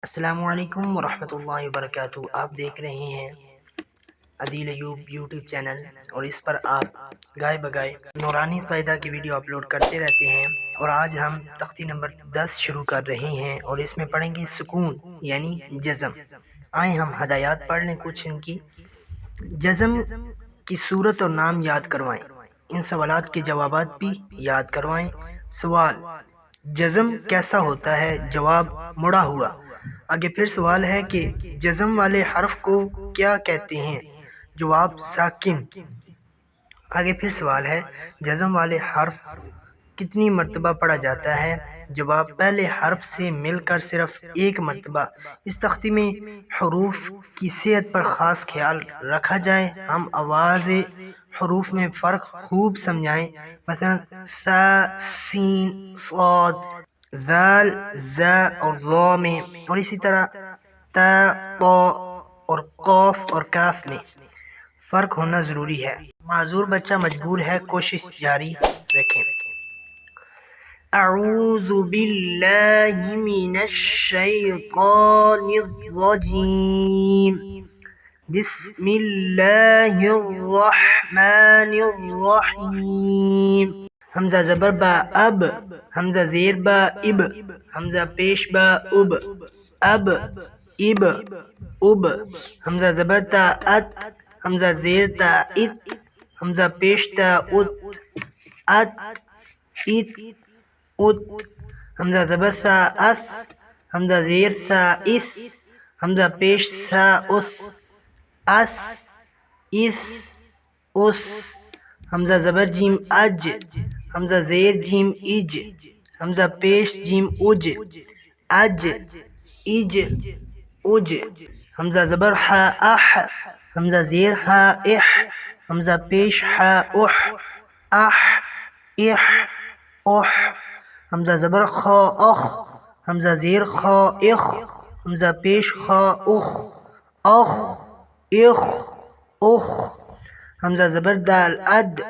السلام علیکم ورحمۃ اللہ وبرکاتہ۔ آپ دیکھ رہے ہیں عدیل ایوب یوٹیوب چینل، اور اس پر آپ گائے بگائے نورانی قاعدہ کی ویڈیو اپلوڈ کرتے رہتے ہیں۔ اور آج ہم تختی نمبر 10 شروع کر رہے ہیں، اور اس میں پڑھیں گے سکون یعنی جزم۔ آئیں ہم ہدایات پڑھ لیں کچھ ان کی۔ جزم کی صورت اور نام یاد کروائیں، ان سوالات کے جوابات بھی یاد کروائیں۔ سوال: جزم کیسا ہوتا ہے؟ جواب: مڑا ہوا۔ آگے پھر سوال ہے کہ جزم والے حرف کو کیا کہتے ہیں؟ جواب: ساکن۔ آگے پھر سوال ہے جزم والے حرف کتنی مرتبہ پڑھا جاتا ہے؟ جواب: پہلے حرف سے مل کر صرف ایک مرتبہ۔ اس تختی میں حروف کی صحت پر خاص خیال رکھا جائے، ہم آواز حروف میں فرق خوب سمجھائیں، مثلا سا، سین، صاد، ذال، ذا اور ضا میں، اور اسی طرح تا، طا اور قاف اور کاف میں فرق ہونا ضروری ہے۔ معذور بچہ مجبور ہے، کوشش جاری رکھیں۔ اعوذ باللہ من الشیطان الرجیم، بسم اللہ الرحمن الرحیم۔ حمزہ زبر با اب، حمزہ زیر با اب، حمزہ پیش با اب، اب، اب، اب۔ حمزہ زبر تا ات، حمزہ زیر تا ات، حمزہ پیش تا ات، ات، ات، ات۔ حمزہ زبر سا اس، حمزہ زیر سا اس، حمزہ پیش سا اس، اس، اس، اس۔ حمزہ زبر جیم اج، حمزہ زیر جیم اج، حمزہ پیش جیم اج، اج، اج، اج۔ حمزہ زبر حا اح، حمزہ زیر حا اح، حمزہ پیش حا اح، اح، اح، اح۔ حمزہ زبر خا اخ، حمزہ زیر خا اخ، حمزہ پیش خا اخ، اخ، اخ، اخ۔ حمزہ زبر دال اد،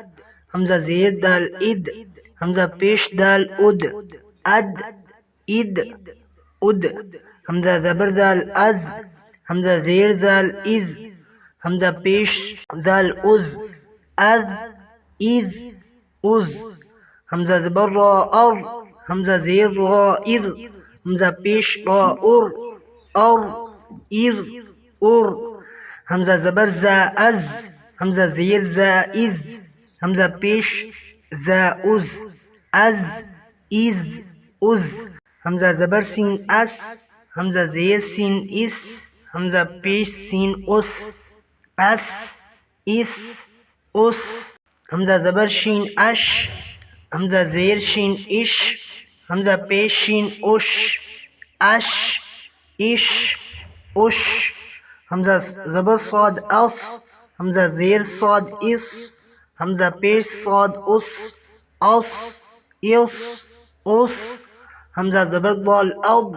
حمزہ زیر دال اد، حمزہ پیش دال اد، اد، اد، اد۔ حمزہ زبر دال از، حمزہ زیر دال از، حمزہ پیش دال از، از، از، از۔ حمزہ زبر را ار، حمزہ زیر را ار، حمزہ پیش را ار، ار، ار، ار۔ حمزہ زبر زا از، حمزہ زیر زا از، حمزہ پیش زا از، از، از، از۔ حمزہ زبر سین اس، حمزہ زیر سین اس، حمزہ پیش سین اس، اس، اس، اس۔ حمزہ زبر شین اش، حمزہ زیر شین اش، حمزہ پیش شین اش، اش، اش، اش۔ حمزہ زبر صاد اس، حمزہ زیر صاد اس، حمزہ پیش صاد اس، اس، اس، اس۔ حمزہ زبر ضال اض،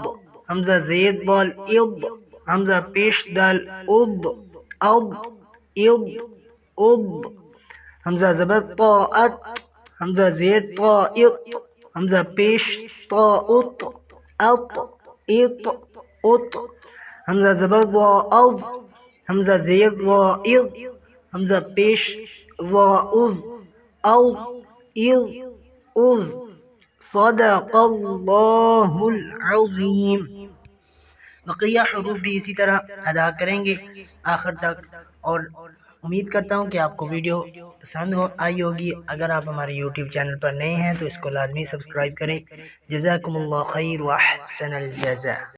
حمزہ زیر ضال اض، حمزہ پیش دال اض، اض، اض، اض۔ حمزہ زبر طا ات، حمزہ زیر طا اط، حمزہ پیش طا اط، اط، اط، اط۔ حمزہ زبر ضا اض، حمزہ زیر ضا اض، حمزہ پیش ضا اض، اض، اض، اض۔ صدق اللہ العظیم۔ بقیہ حروف بھی اسی طرح ادا کریں گے آخر تک، اور امید کرتا ہوں کہ آپ کو ویڈیو پسند آئی ہوگی۔ اگر آپ ہمارے یوٹیوب چینل پر نئے ہیں تو اس کو لازمی سبسکرائب کریں۔ جزاکم اللہ خیر و احسن الجزاء۔